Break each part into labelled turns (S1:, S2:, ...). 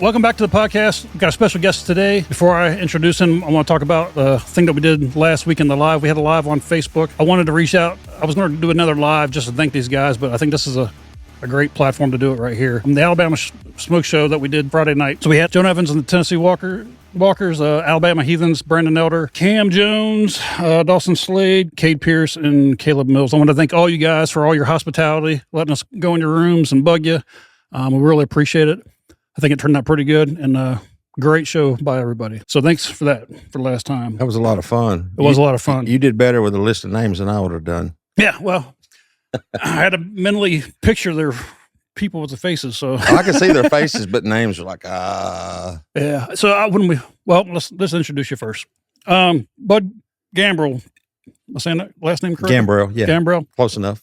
S1: welcome back to the podcast. We've got a special guest today. Before I introduce him, I want to talk about the thing that we did last week in the live. We had a live on Facebook. I wanted to reach out. I was going to do another live just to thank these guys, but I think this is a great platform to do it right here. The Alabama Smoke Show that we did Friday night. So we had Joan Evans and the Tennessee Walkers, Alabama Heathens, Brandon Elder, Cam Jones, Dawson Slade, Cade Pierce, and Caleb Mills. I want to thank all you guys for all your hospitality, letting us go in your rooms and bug you. We really appreciate it. I think it turned out pretty good, and great show by everybody. So thanks for that for the last time.
S2: That was a lot of fun.
S1: It was a lot of fun.
S2: You did better with a list of names than I would have done.
S1: Yeah, well, I had to mentally picture their people with the faces. So
S2: I can see their faces, but names are like,
S1: Yeah. So let's introduce you first. Bud Gambrell. Am I saying that last name correct?
S2: Gambrell, yeah.
S1: Gambrell.
S2: Close enough.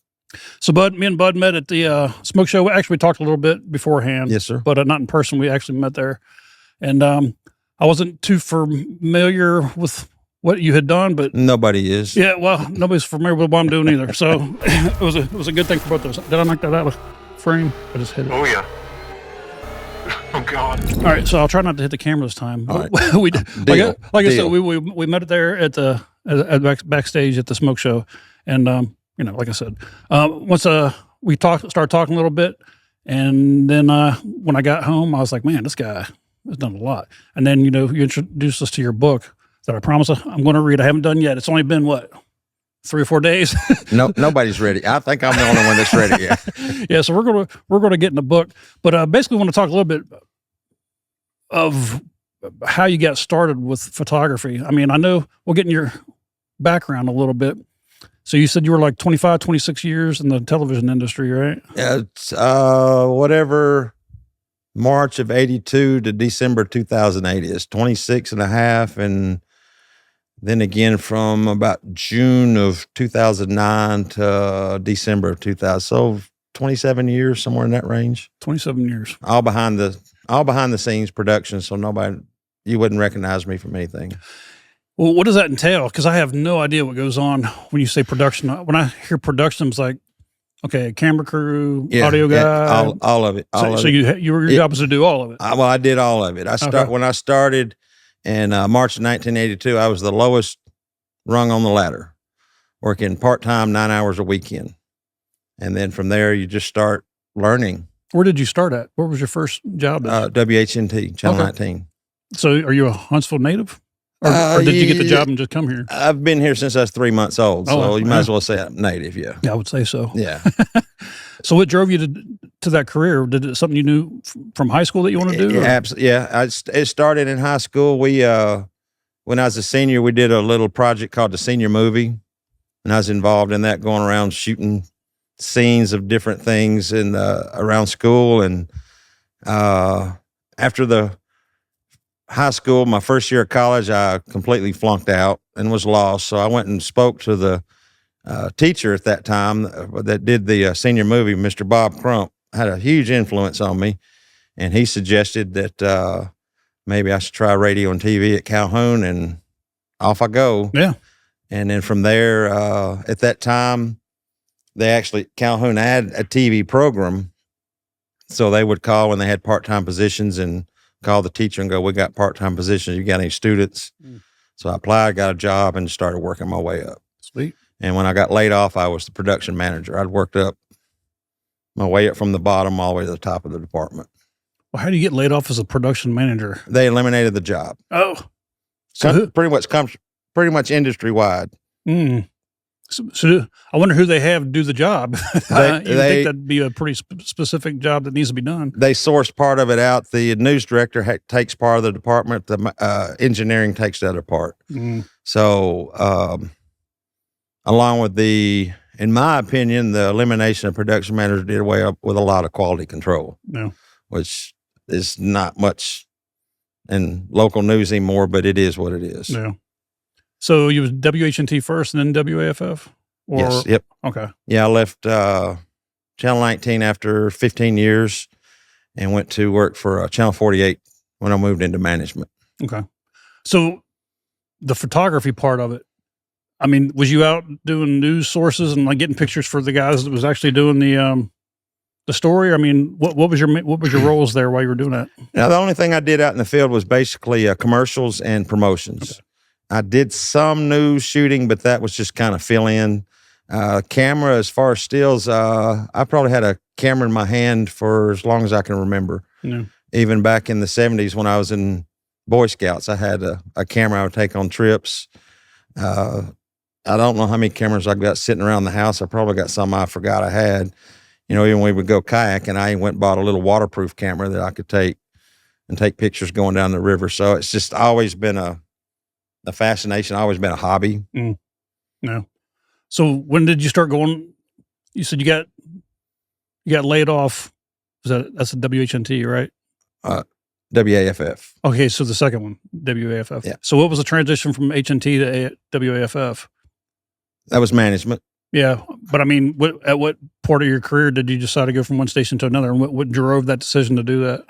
S1: So me and Bud met at the smoke show. Actually, we talked a little bit beforehand.
S2: Yes, sir.
S1: But not in person. We actually met there. And I wasn't too familiar with what you had done, but
S2: nobody is.
S1: Yeah, well, nobody's familiar with what I'm doing either. So it was a good thing for both of us. Did I knock that out of frame? I just hit it.
S3: Oh yeah. Oh God.
S1: All right, so I'll try not to hit the camera this time.
S2: All right.
S1: Like I said, we met it there at backstage at the smoke show, and like I said, once we started talking a little bit, and then when I got home, I was like, man, this guy has done a lot. And then you introduced us to your book that I promise I'm going to read. I haven't done yet. It's only been 3 or 4 days.
S2: No, nobody's ready. I think I'm the only one that's ready. Yeah.
S1: Yeah. So we're going to get in the book, but basically, want to talk a little bit of how you got started with photography. I mean, I know we'll get in your background a little bit. So you said you were like 25, 26 years in the television industry, right?
S2: Yeah, it's whatever March of 82 to December 2008 is 26 and a half. And then again from about June of 2009 to December of 2000. So 27 years, somewhere in that range.
S1: 27 years.
S2: All behind the scenes production. So you wouldn't recognize me from anything.
S1: Well, what does that entail? Because I have no idea what goes on when you say production. When I hear production, it's like, okay, camera crew, audio guy,
S2: all of it.
S1: So your job was to do all of it.
S2: I did all of it. When I started in March of 1982, I was the lowest rung on the ladder, working part-time, 9 hours a weekend. And then from there, you just start learning.
S1: Where did you start at? What was your first job at?
S2: WHNT, Channel 19.
S1: So are you a Huntsville native? Or did you get the job and just come here?
S2: I've been here since I was 3 months old, so you might as well say I'm native, yeah.
S1: Yeah, I would say so.
S2: Yeah.
S1: So what drove you to that career? Did it something you knew from high school that you wanted to do?
S2: Yeah, absolutely. Yeah, it started in high school. We, when I was a senior, we did a little project called the Senior Movie, and I was involved in that, going around shooting scenes of different things around school. And after the high school, my first year of college, I completely flunked out and was lost. So I went and spoke to the teacher at that time that did the Senior Movie, Mr. Bob Crump. Had a huge influence on me, and he suggested that maybe I should try radio and TV at Calhoun, and off I go.
S1: Yeah.
S2: And then from there, at that time, Calhoun had a TV program, so they would call when they had part-time positions and call the teacher and go, we got part-time positions. You got any students? So I applied, got a job, and started working my way up.
S1: Sweet.
S2: And when I got laid off, I was the production manager. I'd worked up my way up from the bottom all the way to the top of the department.
S1: Well, how do you get laid off as a production manager?
S2: They eliminated the job.
S1: Oh.
S2: Pretty much industry-wide.
S1: So I wonder who they have to do the job. You think that'd be a pretty specific job that needs to be done.
S2: They source part of it out. The news director takes part of the department. The engineering takes the other part. So along with in my opinion, the elimination of production managers did away with a lot of quality control, which is not much in local news anymore, but it is what it is.
S1: Yeah. So you was WHNT first and then WAFF?
S2: Yes. Yep.
S1: Okay.
S2: Yeah, I left Channel 19 after 15 years and went to work for Channel 48 when I moved into management.
S1: Okay. So the photography part of it, I mean, was you out doing news sources and like getting pictures for the guys that was actually doing the the story? I mean, what was your roles there while you were doing that?
S2: Now, the only thing I did out in the field was basically commercials and promotions. Okay. I did some news shooting, but that was just kind of fill in. Camera, as far as stills, I probably had a camera in my hand for as long as I can remember. Yeah. Even back in the 70s when I was in Boy Scouts, I had a camera I would take on trips. I don't know how many cameras I've got sitting around the house. I probably got some I forgot I had. You know, even when we would go kayaking, I went and bought a little waterproof camera that I could take pictures going down the river. So it's just always been a fascination, always been a hobby.
S1: Mm. No. So when did you start going? You said you got laid off. That's a WHNT, right?
S2: WAFF.
S1: Okay, so the second one, WAFF.
S2: Yeah.
S1: So what was the transition from HNT to WAFF?
S2: That was management.
S1: Yeah, but I mean, at what part of your career did you decide to go from one station to another, and what drove that decision to do that?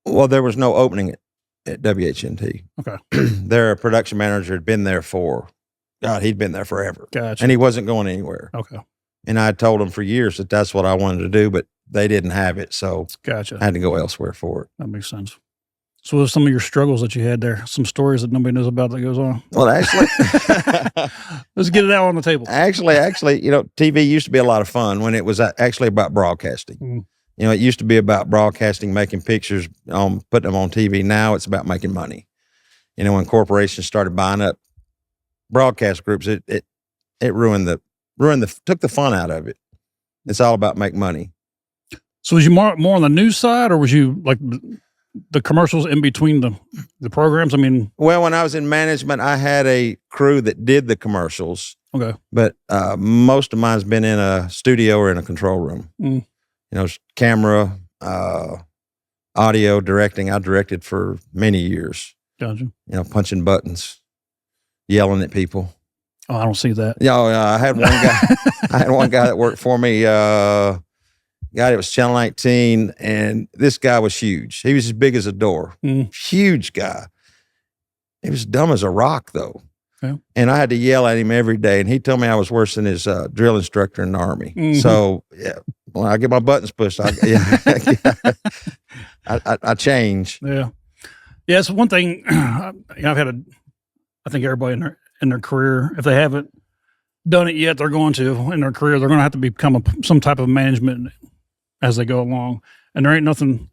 S2: Well, there was no opening at WHNT.
S1: Okay.
S2: Their production manager had been there he'd been there forever.
S1: Gotcha.
S2: And he wasn't going anywhere.
S1: Okay.
S2: And I told him for years that that's what I wanted to do, but they didn't have it, so
S1: gotcha.
S2: I had to go elsewhere for it.
S1: That makes sense. So what are some of your struggles that you had there? Some stories that nobody knows about that goes on?
S2: Well, actually,
S1: let's get it out on the table.
S2: Actually, you know, TV used to be a lot of fun when it was actually about broadcasting. Mm. You know, it used to be about broadcasting, making pictures, putting them on TV. Now it's about making money. You know, when corporations started buying up broadcast groups, it took the fun out of it. It's all about make money.
S1: So was you more on the news side, or was you like the commercials in between the programs? I mean,
S2: well, when I was in management, I had a crew that did the commercials.
S1: Okay.
S2: But most of mine's been in a studio or in a control room. Mm. You know, camera, audio, directing. I directed for many years.
S1: Gotcha.
S2: You know, punching buttons, yelling at people.
S1: Oh, I don't see that.
S2: Yeah, I had one guy. I had one guy that worked for me. Guy that was Channel 19, and this guy was huge. He was as big as a door. Mm. Huge guy. He was dumb as a rock, though. Yeah. And I had to yell at him every day, and he told me I was worse than his drill instructor in the Army. Mm-hmm. So, yeah, when I get my buttons pushed, I change.
S1: Yeah. Yeah, it's one thing. I think everybody in their career, if they haven't done it yet, they're going to. In their career, they're going to have to become some type of management as they go along. And there ain't nothing,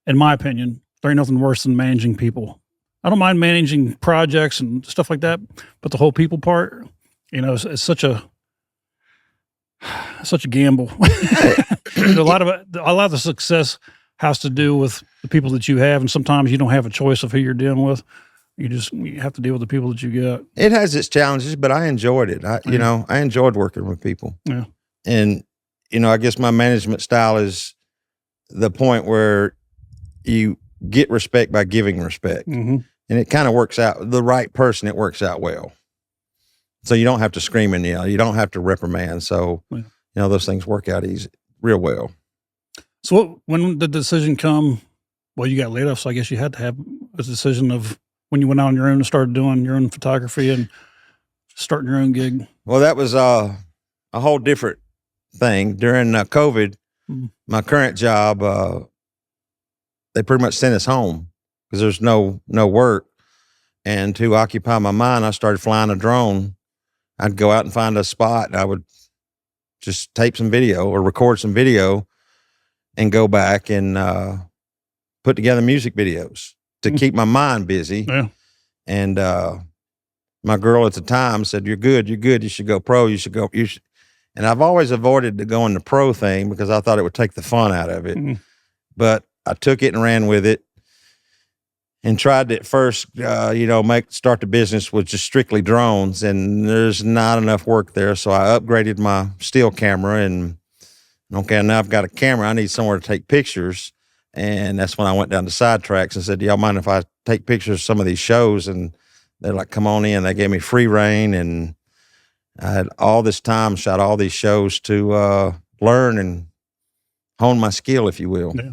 S1: in my opinion, there ain't nothing worse than managing people. I don't mind managing projects and stuff like that, but the whole people part, you know, it's such a gamble. A lot of the success has to do with the people that you have, and sometimes you don't have a choice of who you're dealing with. You have to deal with the people that you get.
S2: It has its challenges, but I enjoyed it. I enjoyed working with people. Yeah. And, you know, I guess my management style is the point where you get respect by giving respect. Mm-hmm. And it kind of works out. The right person, it works out well. So you don't have to scream and yell. You don't have to reprimand. So, you know, those things work out real well.
S1: So when did the decision come? Well, you got laid off, so I guess you had to have a decision of when you went out on your own and started doing your own photography and starting your own gig.
S2: Well, that was a whole different thing. During COVID, my current job, they pretty much sent us home because there's no work. And to occupy my mind, I started flying a drone. I'd go out and find a spot, and I would just tape some video or record some video and go back and put together music videos to keep my mind busy. Yeah. And my girl at the time said, you're good. You should go pro. And I've always avoided to go in the pro thing because I thought it would take the fun out of it. Mm-hmm. But I took it and ran with it and tried to at first, start the business with just strictly drones. And there's not enough work there. So I upgraded my still camera and, okay, now I've got a camera. I need somewhere to take pictures. And that's when I went down to Sidetracks and said, do y'all mind if I take pictures of some of these shows? And they're like, come on in. They gave me free reign. And I had all this time, shot all these shows to learn and hone my skill, if you will.
S1: Yeah.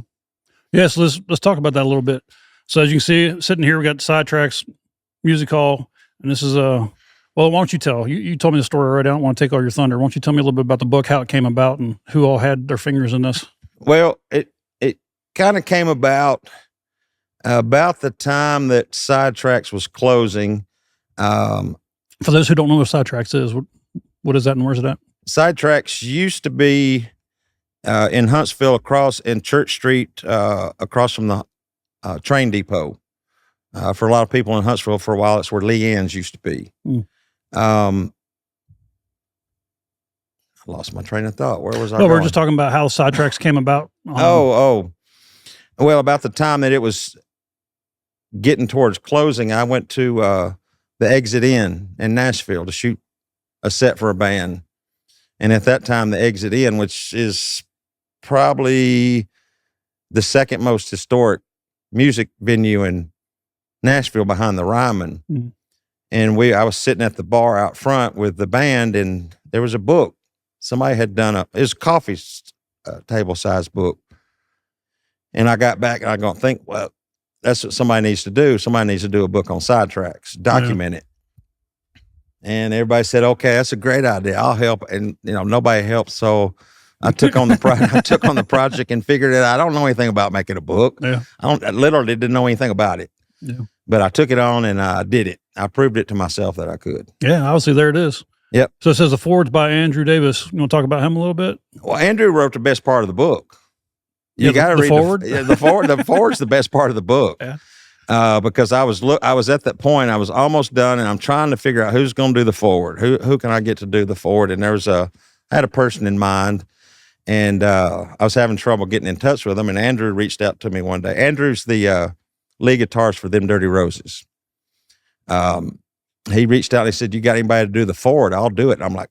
S1: Yes, let's talk about that a little bit. So as you can see, sitting here, we got Sidetracks Music Hall. And this is well, why don't you tell? You told me the story already. I don't want to take all your thunder. Why don't you tell me a little bit about the book, how it came about, and who all had their fingers in this?
S2: Well, it kind of came about the time that Sidetracks was closing.
S1: For those who don't know what Sidetracks is, what is that and where's it at?
S2: Sidetracks used to be in Huntsville, across in Church Street, across from the train depot. For a lot of people in Huntsville, for a while, it's where Lee Ann's used to be. I lost my train of thought. Where was I?
S1: Well, we're just talking about how Sidetracks came about.
S2: Well, about the time that it was getting towards closing, I went to the Exit Inn in Nashville to shoot a set for a band. And at that time, the Exit Inn, which is probably the second most historic music venue in Nashville behind the Ryman. And I was sitting at the bar out front with the band, and there was a book. Somebody had done it was a coffee table size book. And I got back and I go think, well, that's what somebody needs to do. Somebody needs to do a book on Sidetracks, document it. And everybody said, okay, that's a great idea. I'll help. And, nobody helped. So I took on the project and figured it out. I don't know anything about making a book.
S1: Yeah.
S2: I literally didn't know anything about it.
S1: Yeah.
S2: But I took it on and I did it. I proved it to myself that I could.
S1: Yeah, obviously there it is.
S2: Yep.
S1: So it says the foreword's by Andrew Davis. You want to talk about him a little bit?
S2: Well, Andrew wrote the best part of the book. You
S1: Yeah,
S2: got to
S1: the
S2: read
S1: foreword?
S2: the foreword. The foreword's the best part of the book.
S1: Yeah.
S2: Because I was at that point. I was almost done, and I'm trying to figure out who's going to do the foreword. Who can I get to do the foreword? And I had a person in mind, and I was having trouble getting in touch with him. And Andrew reached out to me one day. Andrew's the lead guitarist for Them Dirty Roses. He reached out and he said, "You got anybody to do the foreword? I'll do it." And I'm like,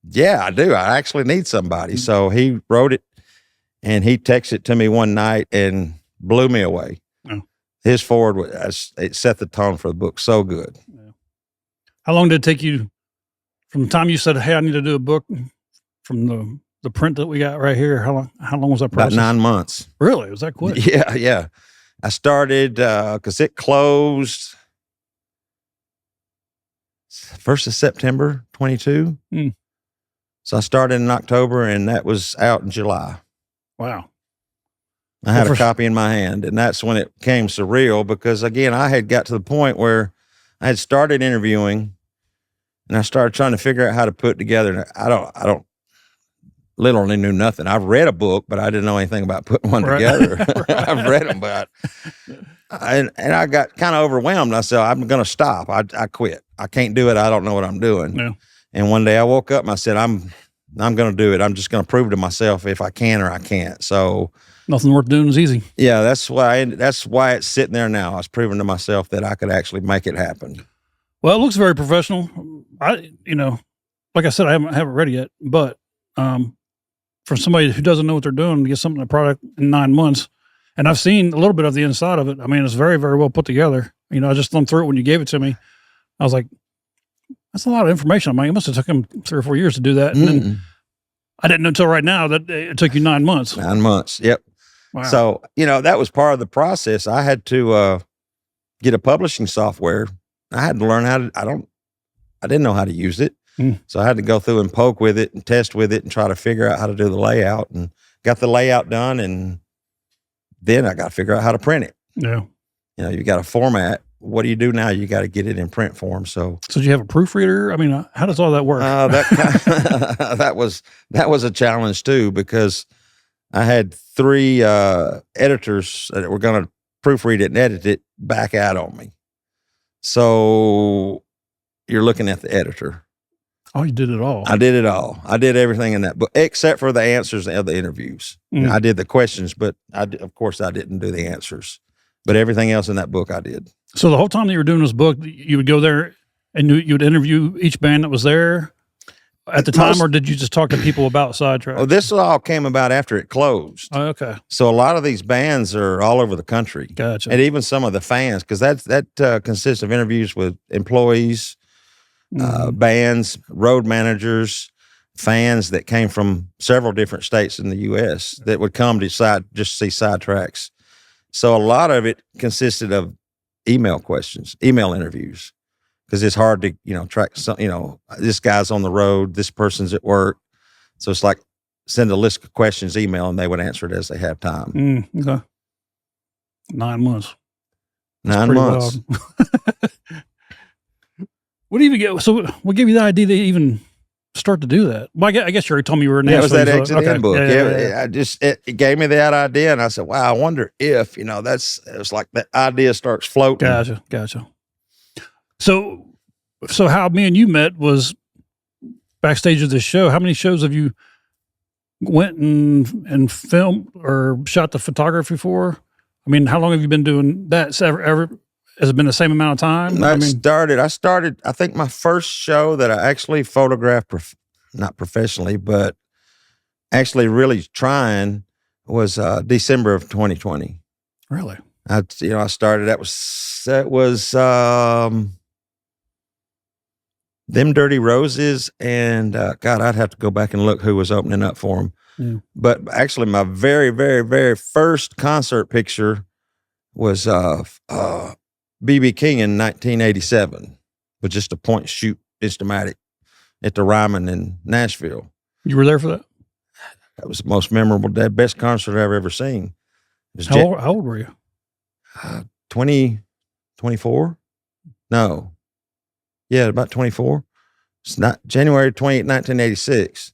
S2: "Yeah, I do. I actually need somebody." So he wrote it, and he texted it to me one night and blew me away.
S1: Oh.
S2: His foreword, it set the tone for the book so good.
S1: Yeah. How long did it take you from the time you said, "Hey, I need to do a book," from the print that we got right here? How long was that process?
S2: About 9 months.
S1: Really? Was that quick?
S2: Yeah. I started because it closed 1st of September 22. So I started in October, and that was out in July.
S1: Wow.
S2: I had a copy in my hand, and that's when it became surreal because, again, I had got to the point where I had started interviewing, and I started trying to figure out how to put together. I don't literally knew nothing. I've read a book, but I didn't know anything about putting one together. I've read them, but and I got kind of overwhelmed. I said, I'm going to stop. I quit. I can't do it. I don't know what I'm doing.
S1: Yeah.
S2: And one day I woke up and I said, I'm going to do it. I'm just going to prove to myself if I can or I can't. So
S1: nothing worth doing is easy.
S2: Yeah, that's why it's sitting there now. I was proving to myself that I could actually make it happen.
S1: Well, it looks very professional. Like I said, I haven't read it yet, but for somebody who doesn't know what they're doing to get something a product in 9 months, and I've seen a little bit of the inside of it. I mean, it's very, very well put together. I just thumbed through it when you gave it to me. I was like, that's a lot of information. I mean, it must have took him 3 or 4 years to do that. And then I didn't know until right now that it took you 9 months.
S2: 9 months. Yep.
S1: Wow.
S2: So, that was part of the process. I had to get a publishing software. I had to learn I didn't know how to use it. So I had to go through and poke with it and test with it and try to figure out how to do the layout, and got the layout done. And then I got to figure out how to print it.
S1: Yeah.
S2: You got a format. What do you do now? You got to get it in print form. So
S1: do you have a proofreader? I mean, how does all that work?
S2: That was a challenge too, because I had 3 editors that were going to proofread it and edit it back out on me. So you're looking at the editor.
S1: Oh, you did it all.
S2: I did it all. I did everything in that book, except for the answers of the interviews. I did the questions, but of course I didn't do the answers. But everything else in that book I did.
S1: So the whole time that you were doing this book, you would go there and you would interview each band that was there at the time, or did you just talk to people about Sidetracks?
S2: Oh, this all came about after it closed.
S1: Oh, okay.
S2: So a lot of these bands are all over the country.
S1: Gotcha.
S2: And even some of the fans, because that consists of interviews with employees, bands, road managers, fans that came from several different states in the U.S. that would come to just see Sidetracks. So a lot of it consisted of email questions, email interviews, because it's hard to, track some, this guy's on the road, this person's at work. So it's like send a list of questions, email, and they would answer it as they have time.
S1: Okay. 9 months.
S2: 9 months.
S1: What do you even get? So what gave you the idea to even start to do that? Well, I guess you already told me you were in Nashville.
S2: It was that exit in book.
S1: Yeah.
S2: It gave me that idea, and I said, wow, I wonder if, it was like that idea starts floating.
S1: Gotcha. So how me and you met was backstage of this show. How many shows have you went and filmed or shot the photography for? I mean, how long have you been doing that? Has it been the same amount of time?
S2: I started, I think my first show that I actually photographed, not professionally, but actually really trying was December of 2020.
S1: Really?
S2: I started, that was Them Dirty Roses, and God, I'd have to go back and look who was opening up for them.
S1: Yeah.
S2: But actually my very, very, very first concert picture was B.B. King in 1987 with just a point shoot Instamatic at the Ryman in Nashville.
S1: You were there for that?
S2: That was the most memorable, best concert I've ever seen.
S1: How old were you?
S2: 24? No. Yeah, about 24. It's not January 28, 1986.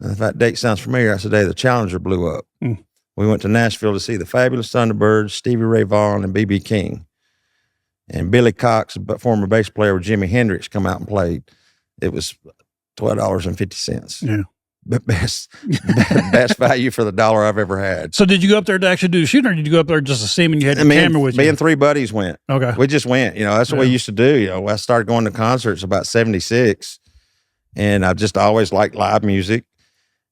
S2: And if that date sounds familiar, that's the day the Challenger blew up. We went to Nashville to see the Fabulous Thunderbirds, Stevie Ray Vaughan, and B.B. King. And Billy Cox, former bass player with Jimi Hendrix, come out and played. It was $12.50.
S1: Yeah.
S2: But best value for the dollar I've ever had.
S1: So did you go up there to actually do the shooting, or did you go up there just to see him and you had your camera with you?
S2: Me and 3 buddies went.
S1: Okay.
S2: We just went. That's what we used to do. I started going to concerts about 76, and I just always liked live music.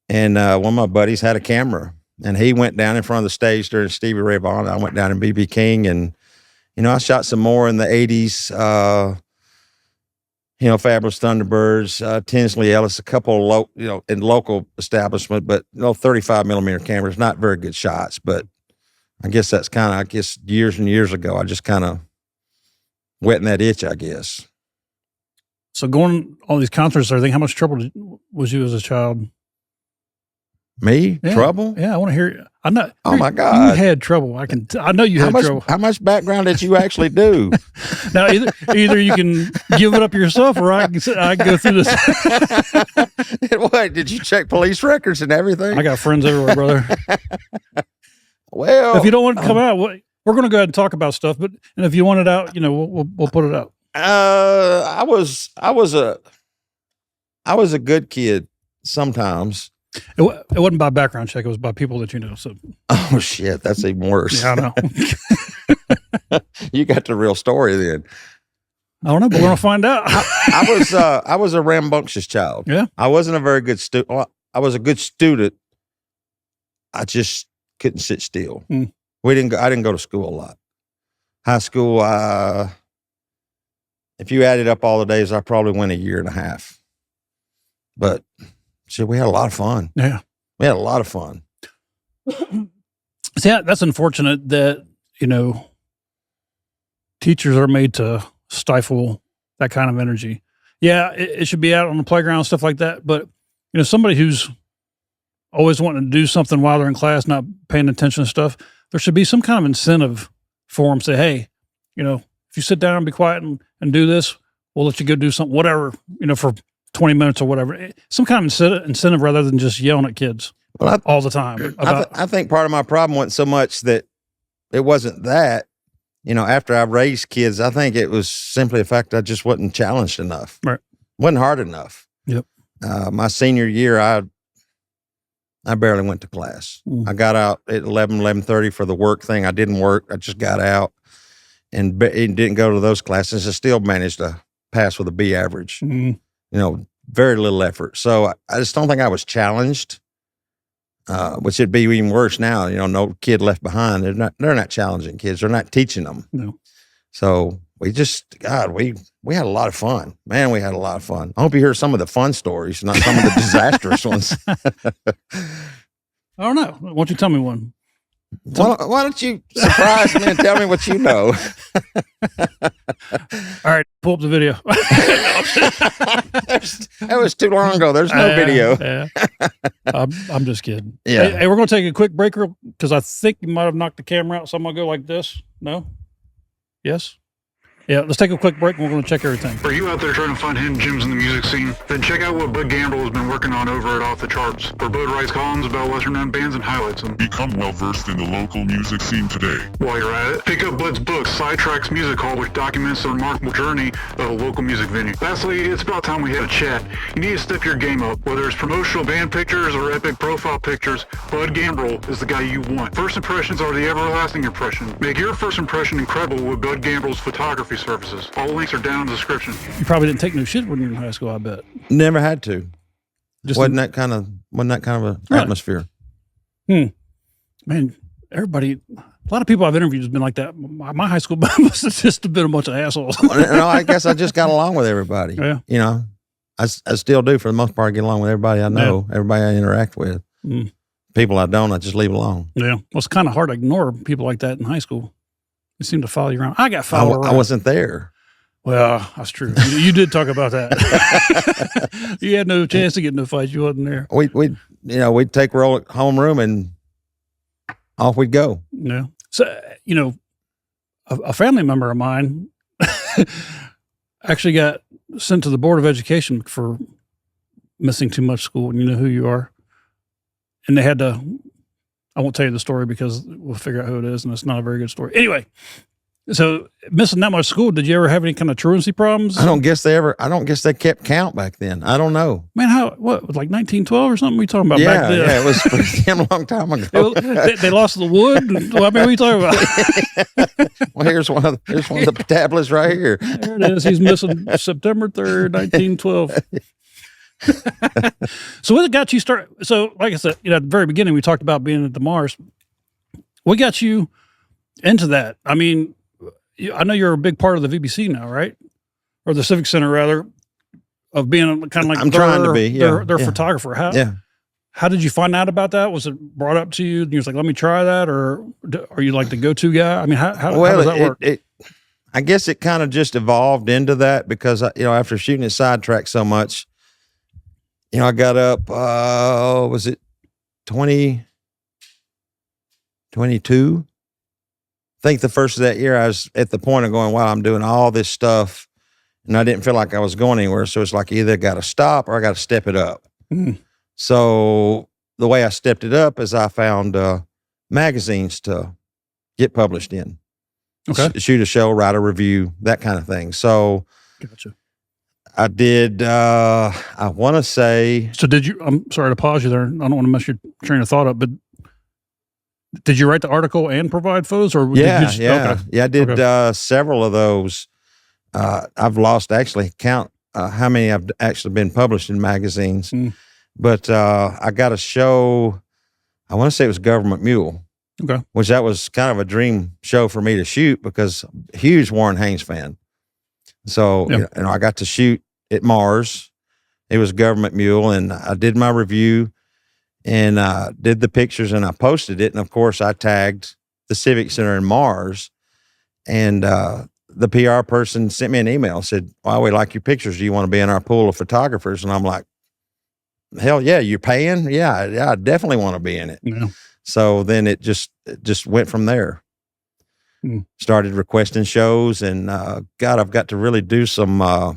S2: And one of my buddies had a camera, and he went down in front of the stage during Stevie Ray Vaughan. I went down in B.B. King, and I shot some more in the 80s, Fabulous Thunderbirds, Tinsley Ellis, a couple of, in local establishment, but 35 millimeter cameras, not very good shots. But I guess that's years and years ago, I just kind of wetting that itch, I guess.
S1: So going all these concerts, and everything, how much trouble was you as a child?
S2: Me?
S1: Yeah.
S2: Trouble?
S1: Yeah, I want to hear you. I'm not.
S2: Oh my God!
S1: You had trouble. I know you had trouble.
S2: How much background did you actually do?
S1: Now, either you can give it up yourself, or I can go through this.
S2: What? Did you check police records and everything?
S1: I got friends everywhere, brother.
S2: Well,
S1: if you don't want to come out, we're going to go ahead and talk about stuff. And if you want it out, we'll put it out.
S2: I was a good kid sometimes.
S1: It wasn't by background check. It was by people that you know. So,
S2: oh shit, that's even worse.
S1: Yeah, I know.
S2: You got the real story then.
S1: I don't know, but we're gonna find out.
S2: I was a rambunctious child.
S1: Yeah,
S2: I wasn't a very good student. Well, I was a good student. I just couldn't sit still. I didn't go to school a lot. High school, if you added up all the days, I probably went a year and a half. But shit, we had a lot of fun.
S1: Yeah.
S2: We had a lot of fun.
S1: See, that's unfortunate that, teachers are made to stifle that kind of energy. Yeah, it should be out on the playground and stuff like that. But, somebody who's always wanting to do something while they're in class, not paying attention to stuff, there should be some kind of incentive for them. Say, hey, if you sit down and be quiet and do this, we'll let you go do something, whatever, for 20 minutes or whatever. Some kind of incentive rather than just yelling at kids all the time.
S2: I think part of my problem wasn't so much that it wasn't that, after I raised kids, I think it was simply the fact that I just wasn't challenged enough.
S1: Right.
S2: Wasn't hard enough.
S1: Yep.
S2: My senior year, I barely went to class. I got out at 11:30 for the work thing. I didn't work. I just got out and didn't go to those classes. I still managed to pass with a B average. Very little effort. So I just don't think I was challenged, which would be even worse now. No kid left behind. They're not challenging kids. They're not teaching them.
S1: No.
S2: So we had a lot of fun. Man, we had a lot of fun. I hope you hear some of the fun stories, not some of the disastrous ones.
S1: I don't know. Why don't you tell me one?
S2: Why don't you surprise me and tell me what you know?
S1: All right, pull up the video.
S2: That was too long ago. There's no video.
S1: Yeah. I'm just kidding.
S2: Yeah.
S1: Hey, we're going to take a quick break because I think you might have knocked the camera out. So I'm going to go like this. No? Yes? Yeah, let's take a quick break and we're going to check everything.
S3: Are you out there trying to find hidden gems in the music scene? Then check out what Bud Gambrell has been working on over at Off the Charts, where Bud writes columns about lesser-known bands and highlights them.
S4: Become well-versed in the local music scene today.
S3: While you're at it, pick up Bud's book, Sidetracks Music Hall, which documents the remarkable journey of a local music venue. Lastly, it's about time we had a chat. You need to step your game up. Whether it's promotional band pictures or epic profile pictures, Bud Gambrell is the guy you want. First impressions are the everlasting impression. Make your first impression incredible with Bud Gambrell's photography services. All links are down in the description.
S1: You probably didn't take no shit when you were in high school, I bet.
S2: Never had to.
S1: Just
S2: wasn't that kind of an atmosphere.
S1: Man, everybody, a lot of people I've interviewed has been like that. My high school must have just been a bunch of assholes.
S2: No, I guess I just got along with everybody.
S1: Yeah.
S2: You know, I still do for the most part. I get along with everybody I know, everybody I interact with. People I don't, I just leave alone.
S1: Yeah. Well, it's kind of hard to ignore people like that in high school. They seem to follow you around. I got followed around.
S2: I wasn't there.
S1: Well, that's true. You did talk about that. You had no chance to get in a fight. You wasn't there.
S2: We'd take roll at homeroom and off we'd go.
S1: Yeah. So, a family member of mine actually got sent to the Board of Education for missing too much school. And you know who you are. And they had to, I won't tell you the story because we'll figure out who it is, and it's not a very good story. Anyway, so missing that much school, did you ever have any kind of truancy problems?
S2: I don't guess they kept count back then. I don't know.
S1: Man, what, like 1912 or something we talking about back then?
S2: Yeah, it was pretty damn long time ago.
S1: They lost the wood? Well, I mean, what are you talking about?
S2: Well, here's one of the tablets right here.
S1: There it is. He's missing September 3rd, 1912. So what got you started? So like I said, at the very beginning, we talked about being at the Mars. What got you into that? I mean, I know you're a big part of the VBC now, right? Or the Civic Center, rather, of being kind of like
S2: I'm trying to be.
S1: Their photographer. How did you find out about that? Was it brought up to you and you was like, let me try that? Or are you like the go-to guy? I mean, how does that work?
S2: I guess it kind of just evolved into that because, after shooting at Sidetracks so much, I got up, was it 2022? I think the first of that year I was at the point of going, wow, I'm doing all this stuff and I didn't feel like I was going anywhere. So it's like either got to stop or I got to step it up. So the way I stepped it up is I found magazines to get published in.
S1: Okay.
S2: Shoot a show, write a review, that kind of thing. So
S1: Gotcha.
S2: I did, I want to say.
S1: So did you, I'm sorry to pause you there. I don't want to mess your train of thought up, but did you write the article and provide photos or?
S2: Yeah,
S1: did you just,
S2: okay. I did several of those. I've lost actually count how many I've actually been published in magazines, but I got a show, I want to say it was Government Mule.
S1: Okay.
S2: Which that was kind of a dream show for me to shoot because huge Warren Haynes fan. So, I got to shoot at Mars. It was Government Mule, and I did my review and did the pictures, and I posted it. And, of course, I tagged the Civic Center in Mars, and the PR person sent me an email, said, wow, we like your pictures. Do you want to be in our pool of photographers? And I'm like, hell yeah, you're paying? Yeah, I definitely want to be in it.
S1: Yeah.
S2: So then it just went from there. Started requesting shows, and God, I've got to really do some, I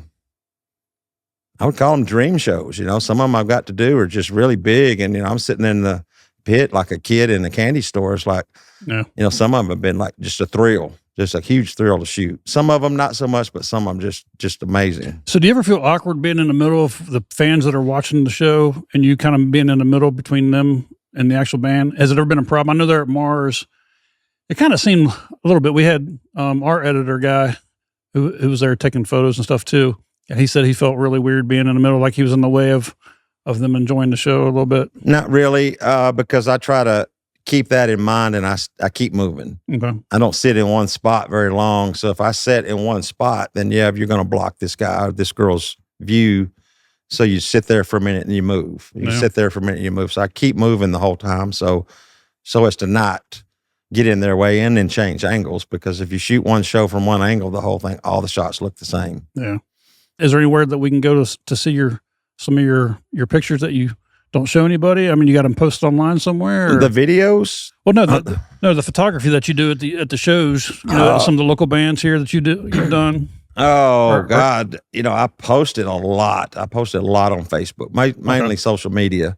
S2: would call them dream shows. Some of them I've got to do are just really big, and I'm sitting in the pit like a kid in a candy store. It's like, some of them have been like just a thrill, just a huge thrill to shoot. Some of them not so much, but some of them just amazing.
S1: So do you ever feel awkward being in the middle of the fans that are watching the show and you kind of being in the middle between them and the actual band? Has it ever been a problem? I know they're at Mars. It kind of seemed a little bit. We had our editor guy who was there taking photos and stuff too. And he said he felt really weird being in the middle, like he was in the way of them enjoying the show a little bit.
S2: Not really, because I try to keep that in mind and I keep moving.
S1: Okay.
S2: I don't sit in one spot very long. So if I sit in one spot, then you're going to block this guy or this girl's view. So you sit there for a minute and you move. You sit there for a minute and you move. So I keep moving the whole time. So as to not get in their way and then change angles, because if you shoot one show from one angle, the whole thing, all the shots look the same.
S1: Yeah. Is there anywhere that we can go to see some of your pictures that you don't show anybody? I mean, you got them posted online somewhere? Or?
S2: The videos?
S1: Well, no, the photography that you do at the shows. You know, some of the local bands here that you've done.
S2: Oh God! I posted a lot. I posted a lot on Facebook, mainly social media,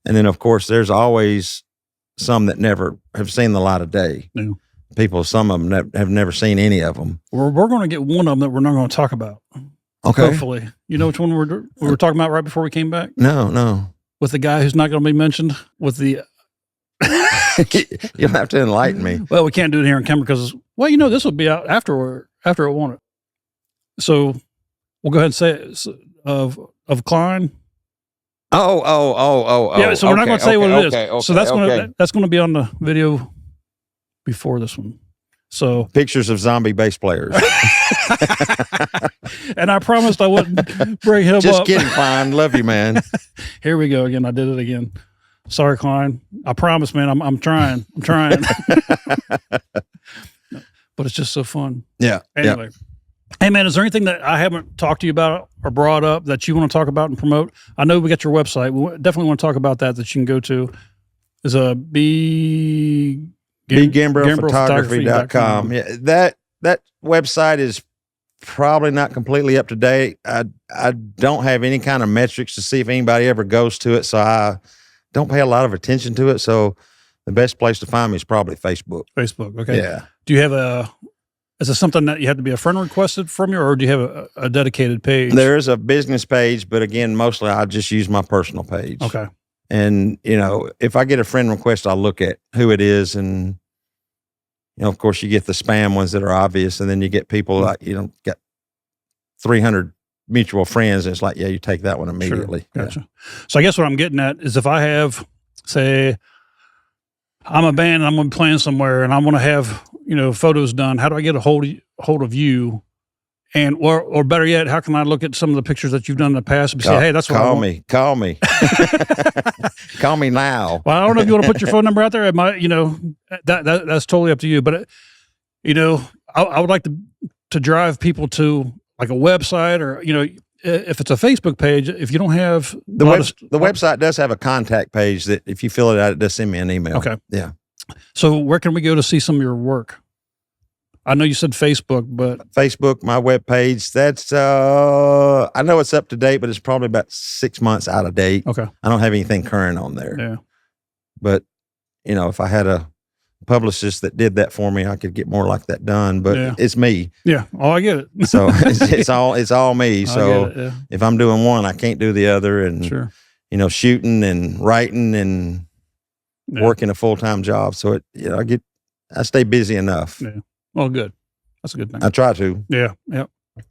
S2: and then of course there's always some that never have seen the light of day.
S1: Yeah.
S2: People, some of them have never seen any of them.
S1: We're going to get one of them that we're not going to talk about.
S2: Okay.
S1: Hopefully, you know which one we were talking about right before we came back.
S2: No.
S1: With the guy who's not going to be mentioned. With the
S2: you'll have to enlighten me.
S1: Well, we can't do it here on camera because this will be out after it won it. So we'll go ahead and say it, of Klein.
S2: Oh.
S1: Yeah, so we're not going to say what it is.
S2: Okay,
S1: so that's going to be on the video before this one. So
S2: pictures of zombie bass players.
S1: And I promised I wouldn't bring him up.
S2: Just kidding, Klein. Love you, man.
S1: Here we go again. I did it again. Sorry, Klein. I promise, man. I'm trying. But it's just so fun.
S2: Yeah.
S1: Anyway.
S2: Yeah.
S1: Hey, man, is there anything that I haven't talked to you about or brought up that you want to talk about and promote? I know we got your website. We definitely want to talk about that you can go to. Is
S2: BGambrellphotography.com. Yeah, that website is probably not completely up to date. I don't have any kind of metrics to see if anybody ever goes to it, so I don't pay a lot of attention to it. So the best place to find me is probably Facebook.
S1: Facebook, okay.
S2: Yeah.
S1: Do you have is it something that you had to be a friend requested from you, or do you have a dedicated page?
S2: There is a business page, but again, mostly I just use my personal page.
S1: Okay.
S2: And, if I get a friend request, I'll look at who it is. And, of course, you get the spam ones that are obvious. And then you get people like, got 300 mutual friends. And it's like, yeah, you take that one immediately.
S1: Sure. Gotcha. Yeah. So I guess what I'm getting at is if I have, say, I'm a band and I'm going to be playing somewhere and I want to have, photos done, how do I get a hold of you? And, or better yet, how can I look at some of the pictures that you've done in the past and say, hey, that's what I want? Call me.
S2: Call me now.
S1: Well, I don't know if you want to put your phone number out there. It might, that's totally up to you. But, I would like to drive people to like a website or, if it's a Facebook page, if you don't have
S2: the website does have a contact page that if you fill it out, it does send me an email.
S1: Okay.
S2: Yeah.
S1: So where can we go to see some of your work? I know you said Facebook, but
S2: Facebook, my webpage, that's I know it's up to date, but it's probably about 6 months out of date.
S1: Okay.
S2: I don't have anything current on there.
S1: Yeah.
S2: But if I had a publicist that did that for me, I could get more like that done. But it's me.
S1: Yeah. Oh, I get it.
S2: So it's all me. So if I'm doing one, I can't do the other. And
S1: sure.
S2: Shooting and writing and working a full-time job. So I stay busy enough.
S1: Yeah. Well, good. That's a good thing.
S2: I try to.
S1: Yeah. Yeah.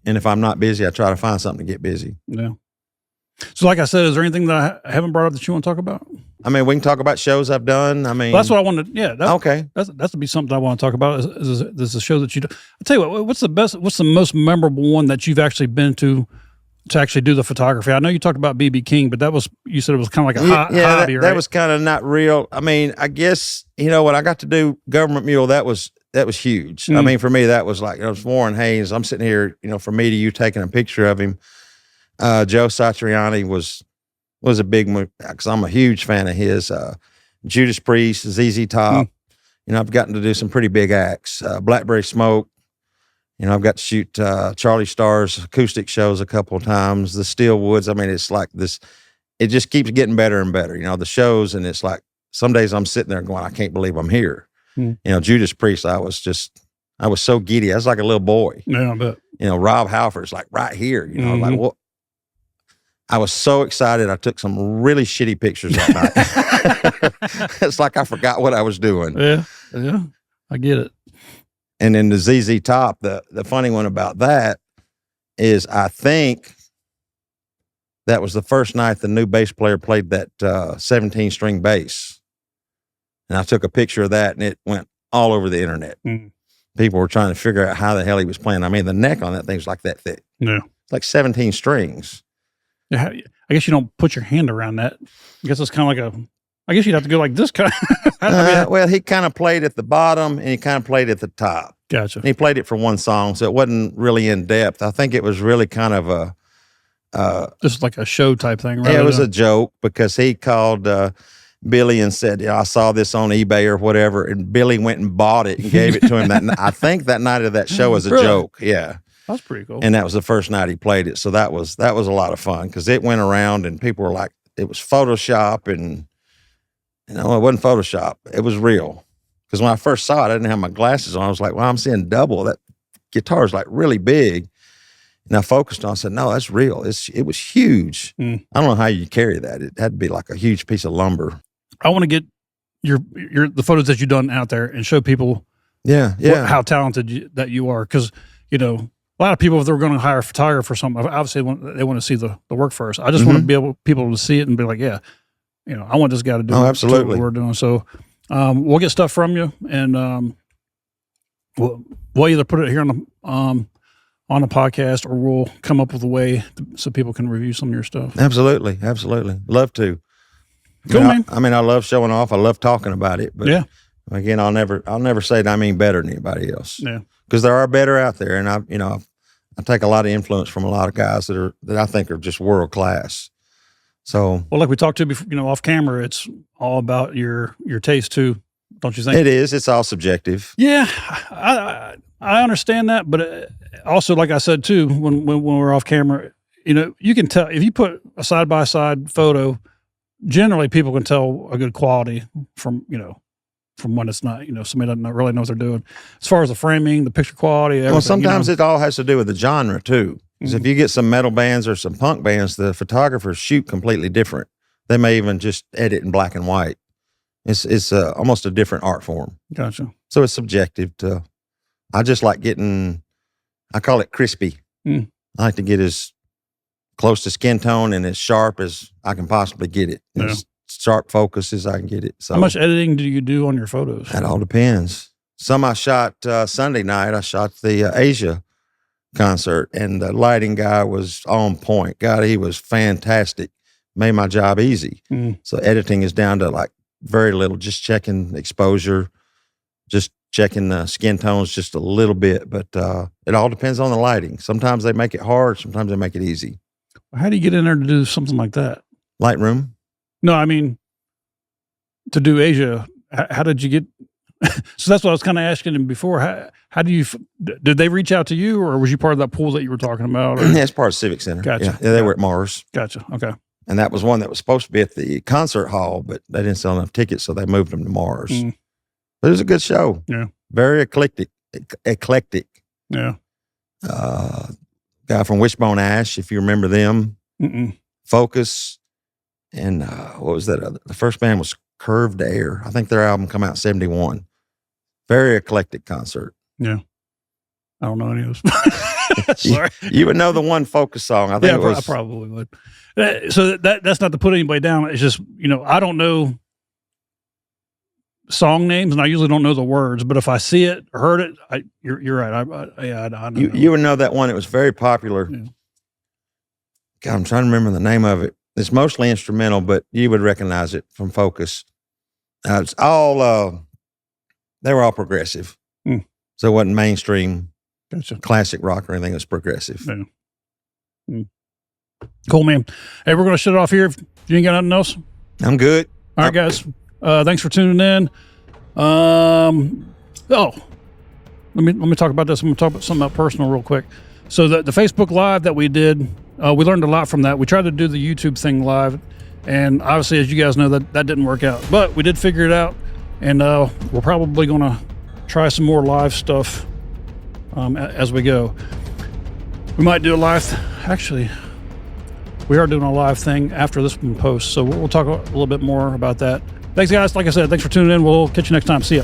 S2: And if I'm not busy, I try to find something to get busy.
S1: Yeah. So like I said, is there anything that I haven't brought up that you want to talk about?
S2: I mean, we can talk about shows I've done. I mean,
S1: that's what I wanted. Yeah.
S2: Okay.
S1: That's to be something I want to talk about is the show that you do. I'll tell you what, what's the most memorable one that you've actually been to actually do the photography? I know you talked about BB King, but you said it was kind of like a hobby, right?
S2: That was kind of not real. I mean, I guess, when I got to do Government Mule, that was huge. I mean, for me, that was like, it was Warren Haynes. I'm sitting here, from me to you taking a picture of him. Joe Satriani was a big one because I'm a huge fan of his. Judas Priest, ZZ Top. I've gotten to do some pretty big acts. Blackberry Smoke. I've got to shoot Charlie Starr's acoustic shows a couple of times. The Steel Woods. I mean, it's like this. It just keeps getting better and better. The shows, and it's like some days I'm sitting there going, I can't believe I'm here. Judas Priest. I was so giddy. I was like a little boy.
S1: Yeah, I bet.
S2: Rob Halford's like right here. Like what? I was so excited. I took some really shitty pictures that night. It's like I forgot what I was doing.
S1: Yeah, I get it.
S2: And then the ZZ Top, the funny one about that is I think that was the first night the new bass player played that 17-string bass. And I took a picture of that, and it went all over the internet. People were trying to figure out how the hell he was playing. I mean, the neck on that thing's like that thick.
S1: Yeah.
S2: It's like 17 strings.
S1: Yeah, I guess you don't put your hand around that. I guess it's kind of like I guess you'd have to go like this kind.
S2: Well, he kind of played at the bottom and he kind of played at the top.
S1: Gotcha.
S2: And he played it for one song, so it wasn't really in depth. I think it was really kind of
S1: just like a show type thing, right?
S2: Yeah, it was a joke because he called Billy and said, I saw this on eBay or whatever, and Billy went and bought it and gave it to him. I think that night of that show was a joke. Yeah.
S1: That's pretty cool.
S2: And that was the first night he played it. So that was a lot of fun because it went around and people were like, it was Photoshop and, it wasn't Photoshop. It was real. Because when I first saw it, I didn't have my glasses on. I was like, well, I'm seeing double. That guitar is like really big. And I focused on it. I said, no, that's real. It was huge. I don't know how you carry that. It had to be like a huge piece of lumber.
S1: I want to get the photos that you've done out there and show people how talented that you are. Because, a lot of people, if they're going to hire a photographer or something, obviously they want to see the work first. I just want to be people to see it and be like, yeah, I want this guy to do
S2: absolutely
S1: what we're doing. So we'll get stuff from you, and we'll either put it here on the podcast, or we'll come up with a way so people can review some of your stuff.
S2: Absolutely. Love to.
S1: Cool, man.
S2: I love showing off. I love talking about it. But again, I'll never say that I'm any better than anybody else. Yeah. Because there are better out there, and I take a lot of influence from a lot of guys that I think are just world class. So,
S1: well, like we talked to before, off camera, it's all about your taste too, don't you think?
S2: It is. It's all subjective.
S1: Yeah, I understand that, but also, like I said too, when we're off camera, you can tell if you put a side by side photo. Generally, people can tell a good quality from when it's not. Somebody doesn't really know what they're doing as far as the framing, the picture quality. Everything,
S2: well, sometimes it all has to do with the genre too. Because if you get some metal bands or some punk bands, the photographers shoot completely different. They may even just edit in black and white. It's almost a different art form.
S1: Gotcha.
S2: So it's subjective to. I just like getting. I call it crispy. I like to get as close to skin tone and as sharp as I can possibly get it. As sharp focus as I can get it. So
S1: how much editing do you do on your photos?
S2: That all depends. Some I shot Sunday night. I shot the Asia concert, and the lighting guy was on point. God, he was fantastic. Made my job easy. So editing is down to like very little, just checking exposure, just checking the skin tones just a little bit. But it all depends on the lighting. Sometimes they make it hard. Sometimes they make it easy.
S1: How do you get in there to do something like that?
S2: Lightroom.
S1: No, I mean, to do Asia, how did you get? So that's what I was kind of asking him before. How do you, did they reach out to you, or was you part of that pool that you were talking about?
S2: Yeah, it's part of Civic Center.
S1: Gotcha.
S2: Yeah, they were at Mars.
S1: Gotcha. Okay.
S2: And that was one that was supposed to be at the concert hall, but they didn't sell enough tickets, so they moved them to Mars. But it was a good show.
S1: Yeah.
S2: Very eclectic.
S1: Yeah.
S2: Guy from Wishbone Ash, if you remember them. Focus. And what was that other? The first band was Curved Air. I think their album come out in 71. Very eclectic concert.
S1: Yeah. I don't know any of those. Sorry.
S2: You would know the one Focus song. I think it was.
S1: I probably would. So that's not to put anybody down. It's just, I don't know song names, and I usually don't know the words, but if I see it or heard it, you're right. I know.
S2: You would know that one. It was very popular. Yeah. God, I'm trying to remember the name of it. It's mostly instrumental, but you would recognize it from Focus. It's all, they were all progressive. So it wasn't mainstream classic rock or anything. It was progressive.
S1: Yeah. Cool, man. Hey, we're going to shut it off here. If you ain't got nothing else?
S2: I'm good.
S1: All right, guys. Thanks for tuning in. Let me talk about this. I'm going to talk about something about personal real quick. So the Facebook Live that we did, we learned a lot from that. We tried to do the YouTube thing live, and obviously, as you guys know, that didn't work out. But we did figure it out, and we're probably going to try some more live stuff as we go. We might do a live. Actually, we are doing a live thing after this one posts, so we'll talk a little bit more about that. Thanks, guys. Like I said, thanks for tuning in. We'll catch you next time. See ya.